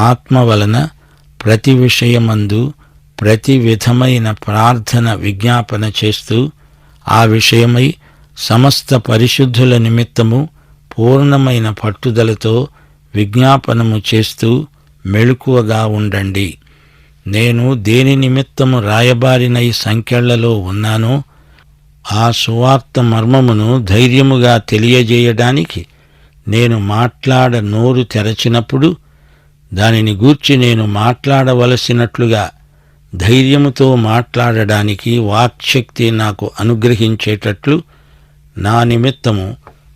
ఆత్మ వలన ప్రతి విషయమందు ప్రతి విధమైన ప్రార్థన విజ్ఞాపన చేస్తూ ఆ విషయమై సమస్త పరిశుద్ధుల నిమిత్తము పూర్ణమైన పట్టుదలతో విజ్ఞాపనము చేస్తూ మెళుకువగా ఉండండి. నేను దేని నిమిత్తము రాయబారినై సంకెళ్లలో ఉన్నానో ఆ సువార్త మర్మమును ధైర్యముగా తెలియజేయడానికి నేను నోరు తెరచినప్పుడు దానిని గూర్చి నేను మాట్లాడవలసినట్లుగా ధైర్యముతో మాట్లాడడానికి వాక్శక్తి నాకు అనుగ్రహించేటట్లు నా నిమిత్తము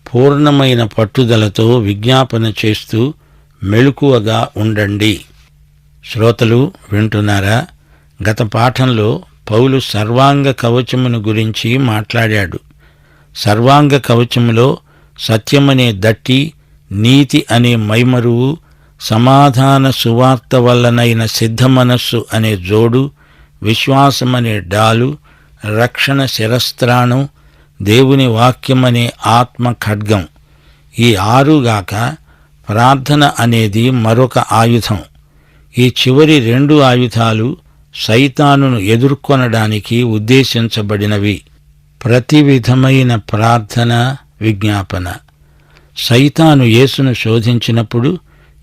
పూర్ణమైన పట్టుదలతో విజ్ఞాపన చేస్తూ మెళుకువగా ఉండండి. శ్రోతలు వింటున్నారా? గత పాఠంలో పౌలు సర్వాంగ కవచమును గురించి మాట్లాడాడు. సర్వాంగ కవచములో సత్యమనే దట్టి, నీతి అనే మైమరువు, సమాధాన సువార్త వల్లనైన సిద్ధమనస్సు అనే జోడు, విశ్వాసమనే డాలు, రక్షణ శిరస్త్రాణం, దేవుని వాక్యమనే ఆత్మ ఖడ్గం, ఈ ఆరుగాక ప్రార్థన అనేది మరొక ఆయుధం. ఈ చివరి రెండు ఆయుధాలు సైతానును ఎదుర్కొనడానికి ఉద్దేశించబడినవి. ప్రతి విధమైన ప్రార్థన విజ్ఞాపన. సైతాను యేసును శోధించినప్పుడు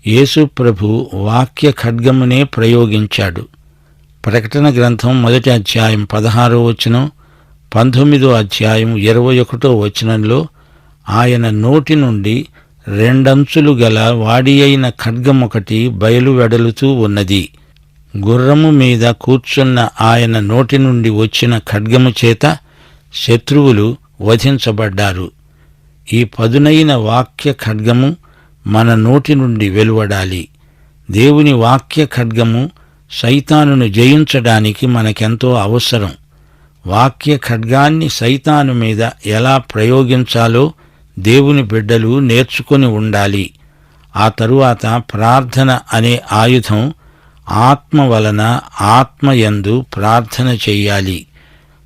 యేసు ప్రభు వాక్య ఖడ్గమునే ప్రయోగించాడు. ప్రకటన గ్రంథం 1వ అధ్యాయం 16వ వచనం, 19వ అధ్యాయం 21వ వచనంలో ఆయన నోటి నుండి రెండంచులు గల వాడి అయిన ఖడ్గమొకటి బయలువెడలుతూ ఉన్నది. గుర్రము మీద కూర్చున్న ఆయన నోటి నుండి వచ్చిన ఖడ్గము చేత శత్రువులు వధించబడ్డారు. ఈ పదునైన వాక్య ఖడ్గము మన నోటి నుండి వెలువడాలి. దేవుని వాక్య ఖడ్గము సైతానును జయించడానికి మనకెంతో అవసరం. వాక్య ఖడ్గాన్ని సైతాను మీద ఎలా ప్రయోగించాలో దేవుని బిడ్డలు నేర్చుకొని ఉండాలి. ఆ తరువాత ప్రార్థన అనే ఆయుధం ఆత్మ వలన ఆత్మయందు ప్రార్థన చెయ్యాలి.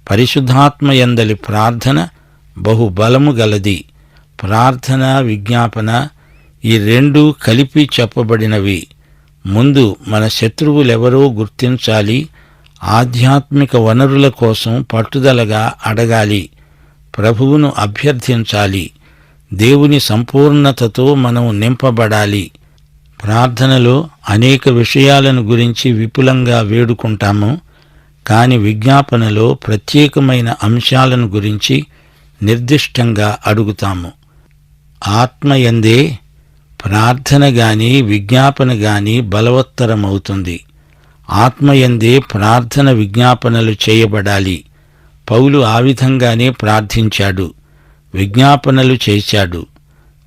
పరిశుద్ధాత్మయందలి ప్రార్థన బహుబలము గలది. ప్రార్థన విజ్ఞాపన ఈ రెండూ కలిపి చెప్పబడినవి. ముందు మన శత్రువులెవరో గుర్తించాలి. ఆధ్యాత్మిక వనరుల కోసం పట్టుదలగా అడగాలి. ప్రభువును అభ్యర్థించాలి. దేవుని సంపూర్ణతతో మనం నింపబడాలి. ప్రార్థనలో అనేక విషయాలను గురించి విపులంగా వేడుకుంటాము. కాని విజ్ఞాపనలో ప్రత్యేకమైన అంశాలను గురించి నిర్దిష్టంగా అడుగుతాము. ఆత్మయందే ప్రార్థన గాని విజ్ఞాపన గాని బలవత్తరమవుతుంది. ఆత్మయందే ప్రార్థన విజ్ఞాపనలు చేయబడాలి. పౌలు ఆ విధంగానే ప్రార్థించాడు, విజ్ఞాపనలు చేశాడు.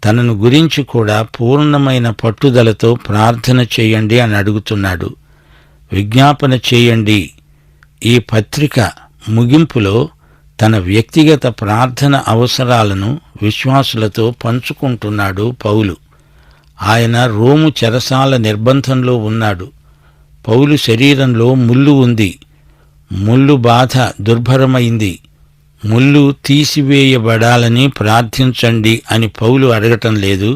తనను గురించి కూడా పూర్ణమైన పట్టుదలతో ప్రార్థన చేయండి అని అడుగుతున్నాడు. విజ్ఞాపన చేయండి. ఈ పత్రిక ముగింపులో తన వ్యక్తిగత ప్రార్థన అవసరాలను విశ్వాసులతో పంచుకుంటున్నాడు పౌలు. ఆయన రోము చెరసాల నిర్బంధంలో ఉన్నాడు. పౌలు శరీరంలో ముల్లు ఉంది. ముల్లు బాధ దుర్భరమైంది. ముల్లు తీసివేయబడాలని ప్రార్థించండి అని పౌలు అడగటం లేదు.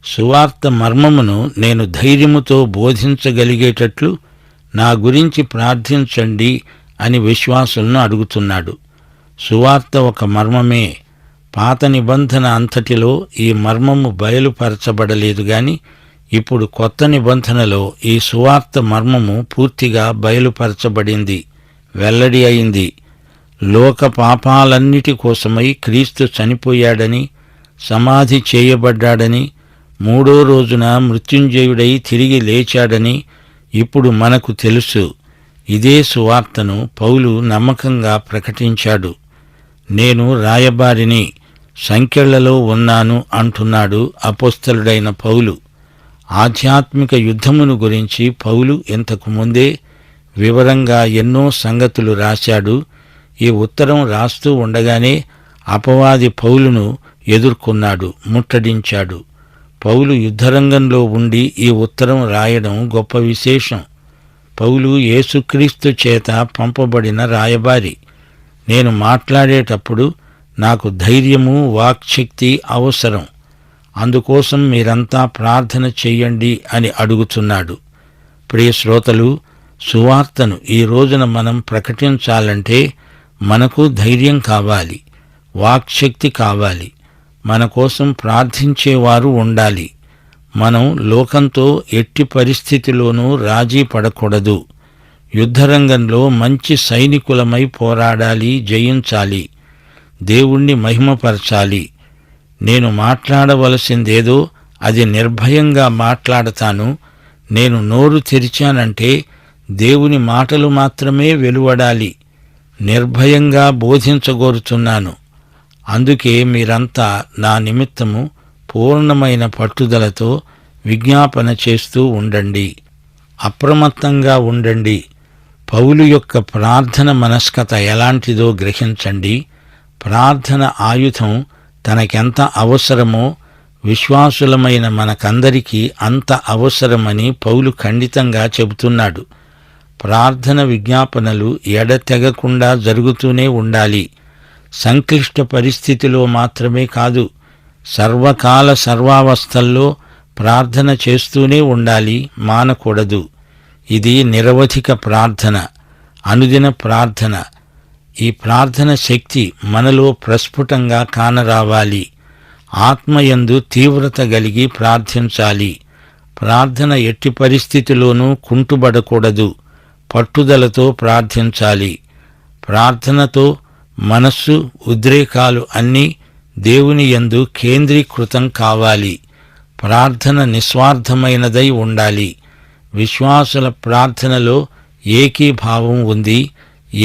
సువార్త మర్మమును నేను ధైర్యముతో బోధించగలిగేటట్లు నా గురించి ప్రార్థించండి అని విశ్వాసులను అడుగుతున్నాడు. సువార్త ఒక మర్మమే. పాత నిబంధన అంతటిలో ఈ మర్మము బయలుపరచబడలేదు గాని ఇప్పుడు కొత్త నిబంధనలో ఈ సువార్త మర్మము పూర్తిగా బయలుపరచబడింది, వెల్లడి అయింది. లోక పాపాలన్నిటి కోసమై క్రీస్తు చనిపోయాడని, సమాధి చేయబడ్డాడని, 3వ రోజున మృత్యుంజయుడై తిరిగి లేచాడని ఇప్పుడు మనకు తెలుసు. ఇదే సువార్తను పౌలు నమ్మకంగా ప్రకటించాడు. నేను రాయబారిని, సంకెళ్లలో ఉన్నాను అంటున్నాడు అపోస్తలుడైన పౌలు. ఆధ్యాత్మిక యుద్ధమును గురించి పౌలు ఇంతకు ముందే వివరంగా ఎన్నో సంగతులు రాశాడు. ఈ ఉత్తరం రాస్తూ ఉండగానే అపవాది పౌలును ఎదుర్కొన్నాడు, ముట్టడించాడు. పౌలు యుద్ధరంగంలో ఉండి ఈ ఉత్తరం రాయడం గొప్ప విశేషం. పౌలు యేసుక్రీస్తు చేత పంపబడిన రాయబారి. నేను మాట్లాడేటప్పుడు నాకు ధైర్యము, వాక్శక్తి అవసరం. అందుకోసం మీరంతా ప్రార్థన చెయ్యండి అని అడుగుతున్నాడు. ప్రియ శ్రోతలు, సువార్తను ఈ రోజున మనం ప్రకటించాలంటే మనకు ధైర్యం కావాలి, వాక్శక్తి కావాలి, మన కోసం ప్రార్థించేవారు ఉండాలి. మనం లోకంతో ఎట్టి పరిస్థితిలోనూ రాజీ పడకూడదు. యుద్ధరంగంలో మంచి సైనికులమై పోరాడాలి, జయించాలి, దేవుణ్ణి మహిమపరచాలి. నేను మాట్లాడవలసిందేదో అది నిర్భయంగా మాట్లాడతాను. నేను నోరు తెరిచానంటే దేవుని మాటలు మాత్రమే వెలువడాలి. నిర్భయంగా బోధించగోరుతున్నాను. అందుకే మీరంతా నా నిమిత్తము పూర్ణమైన పట్టుదలతో విజ్ఞాపన చేస్తూ ఉండండి, అప్రమత్తంగా ఉండండి. పౌలు యొక్క ప్రార్థన మనస్కత ఎలాంటిదో గ్రహించండి. ప్రార్థన ఆయుధం తనకెంత అవసరమో విశ్వాసులమైన మనకందరికీ అంత అవసరమని పౌలు ఖండితంగా చెబుతున్నాడు. ప్రార్థన విజ్ఞాపనలు ఎడతెగకుండా జరుగుతూనే ఉండాలి. సంక్లిష్ట పరిస్థితిలో మాత్రమే కాదు, సర్వకాల సర్వావస్థల్లో ప్రార్థన చేస్తూనే ఉండాలి, మానకూడదు. ఇది నిరవధిక ప్రార్థన, అనుదిన ప్రార్థన. ఈ ప్రార్థన శక్తి మనలో ప్రస్ఫుటంగా కానరావాలి. ఆత్మయందు తీవ్రత కలిగి ప్రార్థించాలి. ప్రార్థన ఎట్టి పరిస్థితిలోనూ కుంటుబడకూడదు, పట్టుదలతో ప్రార్థించాలి. ప్రార్థనతో మనస్సు, ఉద్రేకాలు అన్నీ దేవుని యందు కేంద్రీకృతం కావాలి. ప్రార్థన నిస్వార్థమైనదై ఉండాలి. విశ్వాసుల ప్రార్థనలో ఏకీభావం ఉంది,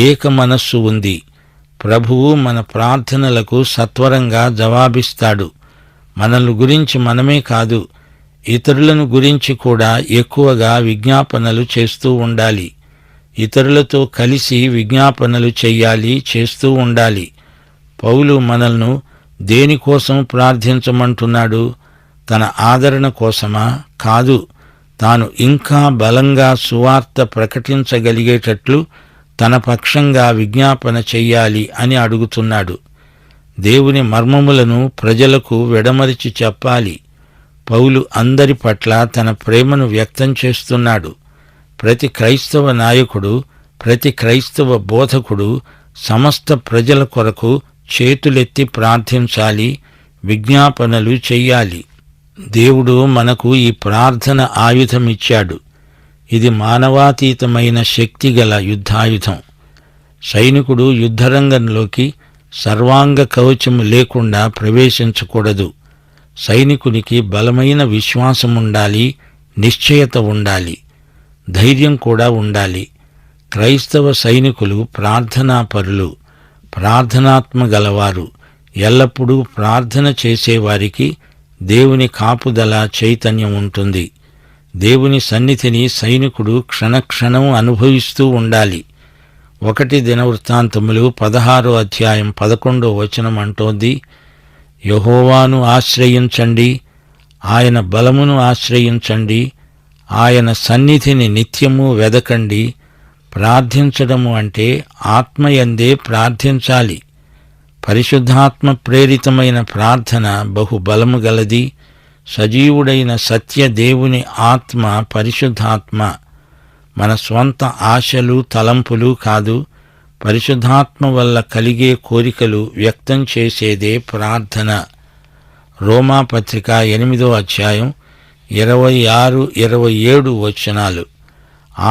ఏక మనస్సు ఉంది. ప్రభువు మన ప్రార్థనలకు సత్వరంగా జవాబిస్తాడు. మనల్ని గురించి మనమే కాదు, ఇతరులను గురించి కూడా ఎక్కువగా విజ్ఞాపనలు చేస్తూ ఉండాలి. ఇతరులతో కలిసి విజ్ఞాపనలు చెయ్యాలి, చేస్తూ ఉండాలి. పౌలు మనల్ని దేనికోసం ప్రార్థించమంటున్నాడు? తన ఆదరణ కోసమా? కాదు, తాను ఇంకా బలంగా సువార్త ప్రకటించగలిగేటట్లు తన పక్షంగా విజ్ఞాపన చెయ్యాలి అని అడుగుతున్నాడు. దేవుని మర్మములను ప్రజలకు విడమరిచి చెప్పాలి. పౌలు అందరి పట్ల తన ప్రేమను వ్యక్తం చేస్తున్నాడు. ప్రతి క్రైస్తవ నాయకుడు, ప్రతి క్రైస్తవ బోధకుడు సమస్త ప్రజల కొరకు చేతులెత్తి ప్రార్థించాలి, విజ్ఞాపనలు చెయ్యాలి. దేవుడు మనకు ఈ ప్రార్థన ఆయుధమిచ్చాడు. ఇది మానవాతీతమైన శక్తిగల యుద్ధాయుధం. సైనికుడు యుద్ధరంగంలోకి సర్వాంగ కవచము లేకుండా ప్రవేశించకూడదు. సైనికునికి బలమైన విశ్వాసముండాలి, నిశ్చయత ఉండాలి, ధైర్యం కూడా ఉండాలి. క్రైస్తవ సైనికులు ప్రార్థనాపరులు, ప్రార్థనాత్మ గలవారు. ఎల్లప్పుడూ ప్రార్థన చేసేవారికి దేవుని కాపుదల, చైతన్యం ఉంటుంది. దేవుని సన్నిధిని సైనికుడు క్షణక్షణం అనుభవిస్తూ ఉండాలి. 1 దినవృత్తాంతములు 16వ అధ్యాయం 11వ వచనం అంటోంది, యెహోవాను ఆశ్రయించండి, ఆయన బలమును ఆశ్రయించండి, ఆయన సన్నిధిని నిత్యము వెదకండి. ప్రార్థించడము అంటే ఆత్మయందే ప్రార్థించాలి. పరిశుద్ధాత్మ ప్రేరితమైన ప్రార్థన బహుబలము గలది. సజీవుడైన సత్య దేవుని ఆత్మ, పరిశుద్ధాత్మ. మన స్వంత ఆశలు, తలంపులు కాదు, పరిశుద్ధాత్మ వల్ల కలిగే కోరికలు వ్యక్తం చేసేదే ప్రార్థన. రోమా పత్రిక 8వ అధ్యాయం 26, 27 వచనాలు.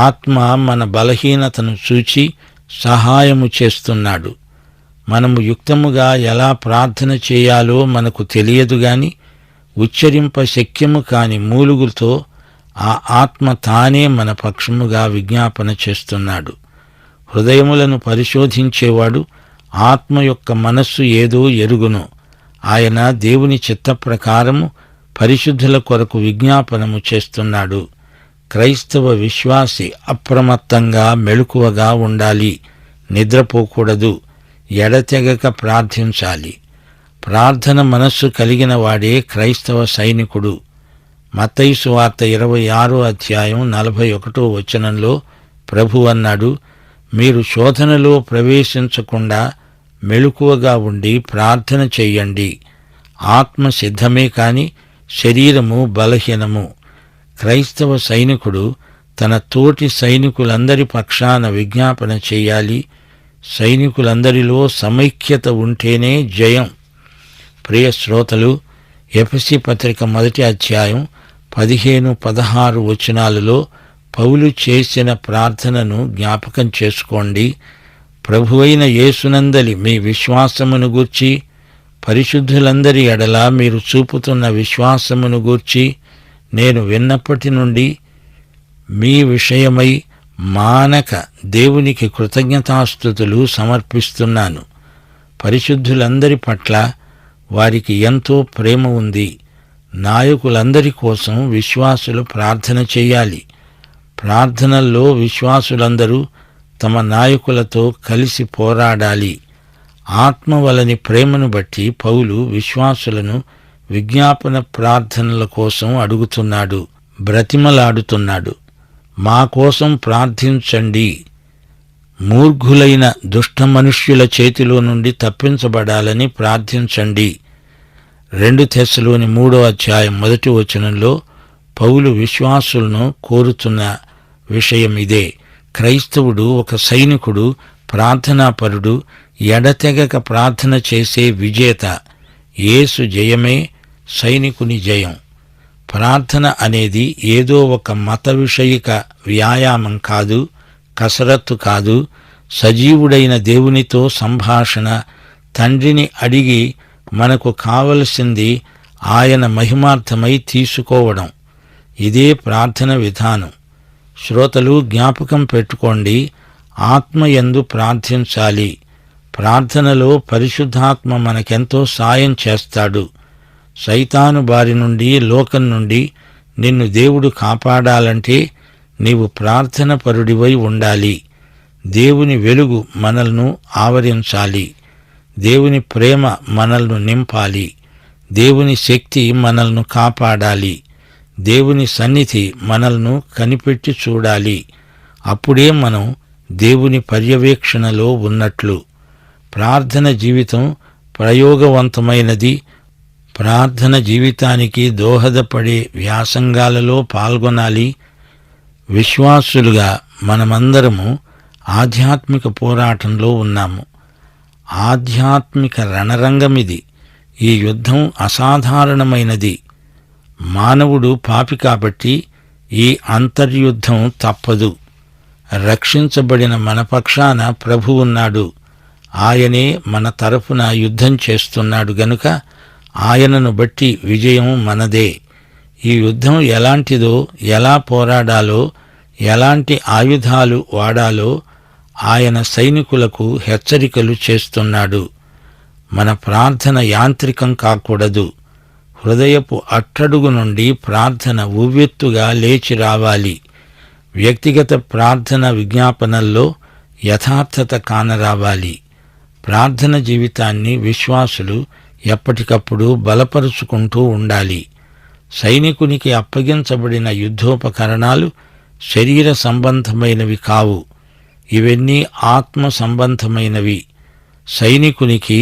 ఆత్మ మన బలహీనతను చూచి సహాయము చేస్తున్నాడు. మనము యుక్తముగా ఎలా ప్రార్థన చేయాలో మనకు తెలియదు గాని ఉచ్చరింప శక్యము కాని మూలుగుతో ఆ ఆత్మ తానే మన పక్షముగా విజ్ఞాపన చేస్తున్నాడు. హృదయములను పరిశోధించేవాడు ఆత్మ యొక్క మనస్సు ఏదో ఎరుగును. ఆయన దేవుని చిత్త ప్రకారము పరిశుద్ధుల కొరకు విజ్ఞాపనము చేస్తున్నాడు. క్రైస్తవ విశ్వాసి అప్రమత్తంగా, మెలకువగా ఉండాలి, నిద్రపోకూడదు, ఎడతెగక ప్రార్థించాలి. ప్రార్థన మనస్సు కలిగిన వాడే క్రైస్తవ సైనికుడు. మత్తయి సువార్త 26వ అధ్యాయం 41వ వచనంలో ప్రభు అన్నాడు, మీరు శోధనలో ప్రవేశించకుండా మెలకువగా ఉండి ప్రార్థన చెయ్యండి. ఆత్మ సిద్ధమే కాని శరీరము బలహీనము. క్రైస్తవ సైనికుడు తన తోటి సైనికులందరి పక్షాన విజ్ఞాపన చేయాలి. సైనికులందరిలో సమైక్యత ఉంటేనే జయం. ప్రియ శ్రోతలు, ఎఫెసీ పత్రిక 1వ అధ్యాయం 15-16 వచనాలలో పౌలు చేసిన ప్రార్థనను జ్ఞాపకం చేసుకోండి. ప్రభువైన యేసునందలి మీ విశ్వాసమును గూర్చి, పరిశుద్ధులందరి ఎడల మీరు చూపుతున్న విశ్వాసమును గూర్చి నేను విన్నప్పటి నుండి మీ విషయమై మానక దేవునికి కృతజ్ఞతాస్తుతులు సమర్పిస్తున్నాను. పరిశుద్ధులందరి పట్ల వారికి ఎంతో ప్రేమ ఉంది. నాయకులందరి కోసం విశ్వాసులు ప్రార్థన చేయాలి. ప్రార్థనల్లో విశ్వాసులందరూ తమ నాయకులతో కలిసి పోరాడాలి. ఆత్మ వలని ప్రేమను బట్టి పౌలు విశ్వాసులను విజ్ఞాపన ప్రార్థనల కోసం అడుగుతున్నాడు, బ్రతిమలాడుతున్నాడు. మా కోసం ప్రార్థించండి, మూర్ఘులైన దుష్ట మనుష్యుల చేతిలో నుండి తప్పించబడాలని ప్రార్థించండి. 2 తెస్సలోని 3వ అధ్యాయం 1వ వచనంలో పౌలు విశ్వాసులను కోరుతున్న విషయం ఇదే. క్రైస్తవుడు ఒక సైనికుడు, ప్రార్థనాపరుడు, ఎడతెగక ప్రార్థన చేసే విజేత. యేసు జయమే సైనికుని జయం. ప్రార్థన అనేది ఏదో ఒక మత విషయిక వ్యాయామం కాదు, కసరత్తు కాదు. సజీవుడైన దేవునితో సంభాషణ. తండ్రిని అడిగి మనకు కావలసింది ఆయన మహిమార్థమై తీసుకోవడం. ఇదే ప్రార్థన విధానం. శ్రోతలు, జ్ఞాపకం పెట్టుకోండి, ఆత్మయందు ప్రార్థించాలి. ప్రార్థనలో పరిశుద్ధాత్మ మనకెంతో సాయం చేస్తాడు. సైతాను బారి నుండి, లోకం నుండి నిన్ను దేవుడు కాపాడాలంటే నీవు ప్రార్థన పరుడివై ఉండాలి. దేవుని వెలుగు మనల్ని ఆవరించాలి. దేవుని ప్రేమ మనల్ని నింపాలి. దేవుని శక్తి మనల్ని కాపాడాలి. దేవుని సన్నిధి మనల్ని కనిపెట్టి చూడాలి. అప్పుడే మనం దేవుని పర్యవేక్షణలో ఉన్నట్లు. ప్రార్థన జీవితం ప్రయోగవంతమైనది. ప్రార్థన జీవితానికి దోహదపడే వ్యాసంగాలలో పాల్గొనాలి. విశ్వాసులుగా మనమందరము ఆధ్యాత్మిక పోరాటంలో ఉన్నాము. ఆధ్యాత్మిక రణరంగమిది. ఈ యుద్ధం అసాధారణమైనది. మానవుడు పాపి కాబట్టి ఈ అంతర్యుద్ధం తప్పదు. రక్షించబడిన మన పక్షాన ప్రభు ఉన్నాడు. ఆయనే మన తరఫున యుద్ధం చేస్తున్నాడు గనుక ఆయనను బట్టి విజయం మనదే. ఈ యుద్ధం ఎలాంటిదో, ఎలా పోరాడాలో, ఎలాంటి ఆయుధాలు వాడాలో ఆయన సైనికులకు హెచ్చరికలు చేస్తున్నాడు. మన ప్రార్థన యాంత్రికం కాకూడదు. హృదయపు అట్టడుగు నుండి ప్రార్థన ఉవ్వెత్తుగా లేచి రావాలి. వ్యక్తిగత ప్రార్థన విజ్ఞాపనల్లో యథార్థత కానరావాలి. ప్రార్థన జీవితాన్ని విశ్వాసులు ఎప్పటికప్పుడు బలపరుచుకుంటూ ఉండాలి. సైనికునికి అప్పగించబడిన యుద్ధోపకరణాలు శరీర సంబంధమైనవి కావు. ఇవన్నీ ఆత్మ సంబంధమైనవి. సైనికునికి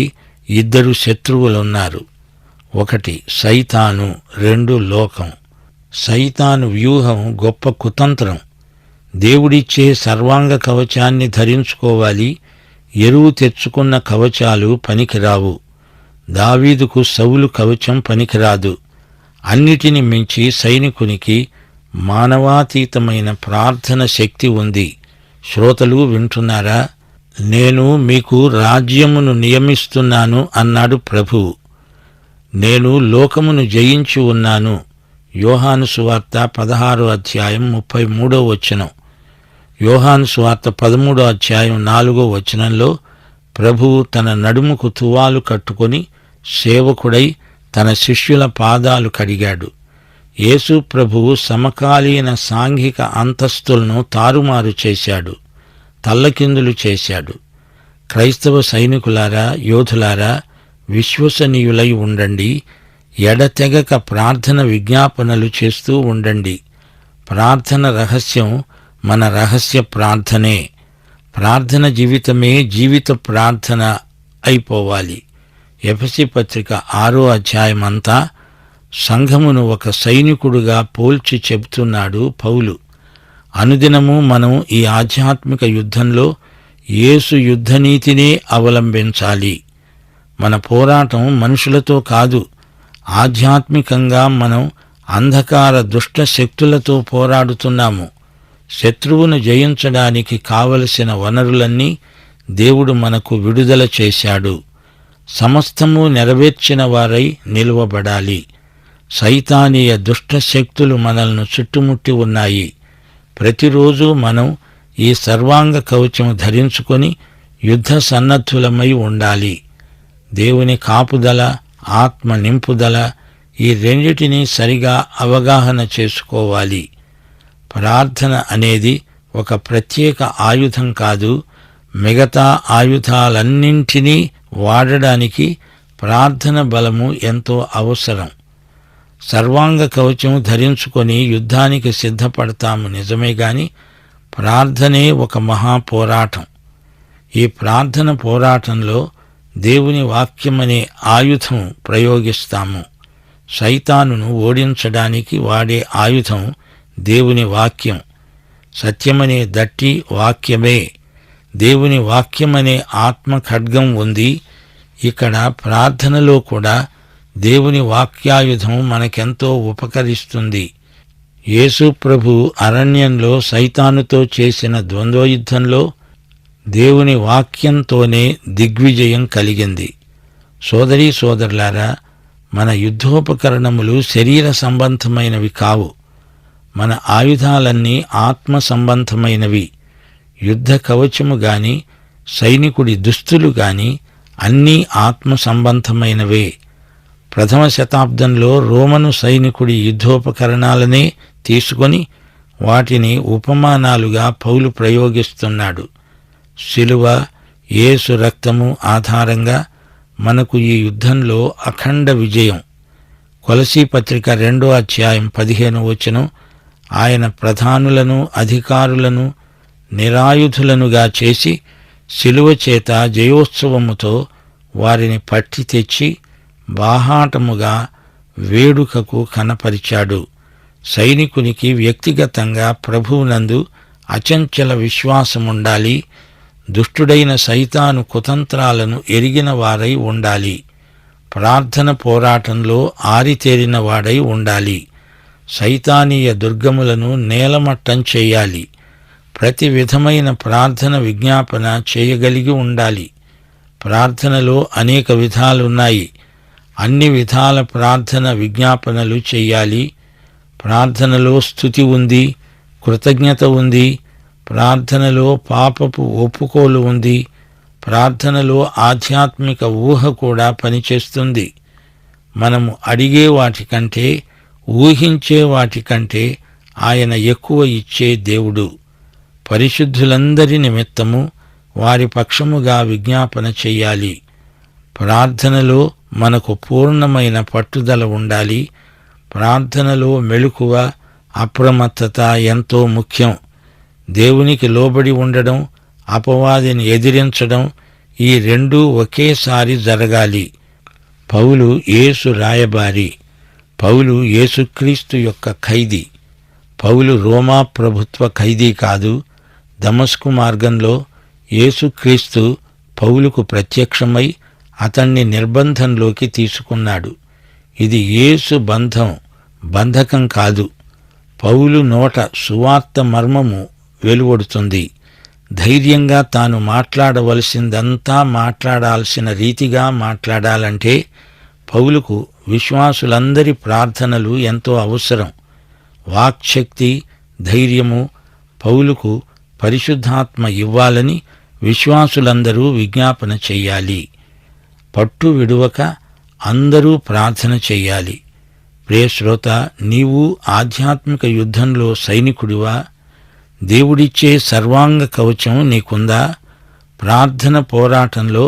2 శత్రువులున్నారు. 1 సైతాను, 2 లోకం. సైతాను వ్యూహం గొప్ప కుతంత్రం. దేవుడిచ్చే సర్వాంగ కవచాన్ని ధరించుకోవాలి. ఎరువు తెచ్చుకున్న కవచాలు పనికిరావు. దావీదుకు సౌలు కవచం పనికిరాదు. అన్నిటిని మించి సైనికునికి మానవాతీతమైన ప్రార్థన శక్తి ఉంది. శ్రోతలు వింటున్నారా? నేను మీకు రాజ్యమును నియమిస్తున్నాను అన్నాడు ప్రభువు. నేను లోకమును జయించి ఉన్నాను. యోహాను సువార్త 16వ అధ్యాయం 33వ వచనం. యోహాను సువార్త 13వ అధ్యాయం 4వ వచనంలో ప్రభువు తన నడుముకు తువాలు కట్టుకొని సేవకుడై తన శిష్యుల పాదాలు కడిగాడు. యేసు ప్రభువు సమకాలీన సాంఘిక అంతస్తులను తారుమారు చేశాడు, తల్లకిందులు చేశాడు. క్రైస్తవ సైనికులారా, యోధులారా, విశ్వసనీయులై ఉండండి. ఎడతెగక ప్రార్థన విజ్ఞాపనలు చేస్తూ ఉండండి. ప్రార్థన రహస్యం మన రహస్య ప్రార్థనే. ప్రార్థన జీవితమే జీవిత ప్రార్థన అయిపోవాలి. ఎఫెసీ పత్రిక 6వ అధ్యాయం అంతా సంఘమును ఒక సైనికుడుగా పోల్చి చెబుతున్నాడు పౌలు. అనుదినము మనం ఈ ఆధ్యాత్మిక యుద్ధంలో యేసు యుద్ధనీతినే అవలంబించాలి. మన పోరాటం మనుషులతో కాదు. ఆధ్యాత్మికంగా మనం అంధకార దుష్ట శక్తులతో పోరాడుతున్నాము. శత్రువును జయించడానికి కావలసిన వనరులన్నీ దేవుడు మనకు విడుదల చేశాడు. సమస్తము నెరవేర్చిన వారై నిలువబడాలి. సైతానీయ దుష్ట శక్తులు మనల్ని చుట్టుముట్టి ఉన్నాయి. ప్రతిరోజు మనం ఈ సర్వాంగ కవచము ధరించుకొని యుద్ధ సన్నద్ధులమై ఉండాలి. దేవుని కాపుదల, ఆత్మ నింపుదల, ఈ రెండిటినీ సరిగా అవగాహన చేసుకోవాలి. ప్రార్థన అనేది ఒక ప్రత్యేక ఆయుధం కాదు. మిగతా ఆయుధాలన్నింటినీ వాడడానికి ప్రార్థన బలము ఎంతో అవసరం. సర్వాంగ కవచం ధరించుకొని యుద్ధానికి సిద్ధపడతాము నిజమే గాని ప్రార్థనే ఒక మహాపోరాటం. ఈ ప్రార్థన పోరాటంలో దేవుని వాక్యమనే ఆయుధం ప్రయోగిస్తాము. సైతానును ఓడించడానికి వాడే ఆయుధం దేవుని వాక్యం. సత్యమనే దట్టి వాక్యమే. దేవుని వాక్యమనే ఆత్మ ఖడ్గం ఉంది. ఇక్కడ ప్రార్థనలో కూడా దేవుని వాక్యాయుధం మనకెంతో ఉపకరిస్తుంది. యేసు ప్రభు అరణ్యంలో సైతానుతో చేసిన ద్వంద్వయుద్ధంలో దేవుని వాక్యంతోనే దిగ్విజయం కలిగింది. సోదరీ సోదరులారా, మన యుద్ధోపకరణములు శరీర సంబంధమైనవి కావు. మన ఆయుధాలన్నీ ఆత్మ సంబంధమైనవి. యుద్ధ కవచము గాని సైనికుడి దుస్తులు గాని అన్నీ ఆత్మ సంబంధమైనవే. ప్రథమ శతాబ్దంలో రోమను సైనికుడి యుద్ధోపకరణాలనే తీసుకొని వాటిని ఉపమానాలుగా పౌలు ప్రయోగిస్తున్నాడు. శిలువ, యేసు రక్తము ఆధారంగా మనకు ఈ యుద్ధంలో అఖండ విజయం. కొలసీ పత్రిక 2వ అధ్యాయం 15వ వచనం, ఆయన ప్రధానులను అధికారులను నిరాయుధులనుగా చేసి శిలువ చేత జయోత్సవముతో వారిని పట్టి తెచ్చి బాహాటముగా వేడుకకు కనపరిచాడు. సైనికునికి వ్యక్తిగతంగా ప్రభువునందు అచంచల విశ్వాసముండాలి. దుష్టుడైన సైతాను కుతంత్రాలను ఎరిగిన వారై ఉండాలి. ప్రార్థన పోరాటంలో ఆరితేరిన వాడై ఉండాలి. సైతానీయ దుర్గములను నేలమట్టం చేయాలి. ప్రతి విధమైన ప్రార్థన విజ్ఞాపన చేయగలిగి ఉండాలి. ప్రార్థనలో అనేక విధాలున్నాయి. అన్ని విధాల ప్రార్థన విజ్ఞాపనలు చెయ్యాలి. ప్రార్థనలో స్తుతి ఉంది, కృతజ్ఞత ఉంది. ప్రార్థనలో పాపపు ఒప్పుకోలు ఉంది. ప్రార్థనలో ఆధ్యాత్మిక ఊహ కూడా పనిచేస్తుంది. మనము అడిగే వాటికంటే, ఊహించే వాటికంటే ఆయన ఎక్కువ ఇచ్చే దేవుడు. పరిశుద్ధులందరి నిమిత్తము వారి పక్షముగా విజ్ఞాపన చెయ్యాలి. ప్రార్థనలో మనకు పూర్ణమైన పట్టుదల ఉండాలి. ప్రార్థనలో మెలకువ, అప్రమత్తత ఎంతో ముఖ్యం. దేవునికి లోబడి ఉండడం, అపవాదిని ఎదిరించడం, ఈ రెండూ ఒకేసారి జరగాలి. పౌలు యేసు రాయబారి. పౌలు యేసుక్రీస్తు యొక్క ఖైదీ. పౌలు రోమా ప్రభుత్వ ఖైదీ కాదు. దమస్కు మార్గంలో యేసుక్రీస్తు పౌలుకు ప్రత్యక్షమై అతణ్ణి నిర్బంధంలోకి తీసుకున్నాడు. ఇది యేసు బంధకం కాదు. పౌలు నోట సువార్త మర్మము వెలువడుతుంది. ధైర్యంగా తాను మాట్లాడవలసిందంతా మాట్లాడాల్సిన రీతిగా మాట్లాడాలంటే పౌలుకు విశ్వాసులందరి ప్రార్థనలు ఎంతో అవసరం. వాక్శక్తి, ధైర్యము పౌలుకు పరిశుద్ధాత్మ ఇవ్వాలని విశ్వాసులందరూ విజ్ఞాపన చెయ్యాలి. పట్టు విడువక అందరూ ప్రార్థన చెయ్యాలి. ప్రియశ్రోత, నీవు ఆధ్యాత్మిక యుద్ధంలో సైనికుడివా? దేవుడిచ్చే సర్వాంగ కవచం నీకుందా? ప్రార్థన పోరాటంలో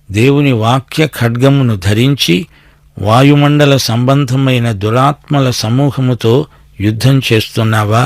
దేవుని వాక్య ఖడ్గమును ధరించి వాయుమండల సంబంధమైన దురాత్మల సమూహముతో యుద్ధం చేస్తున్నావా?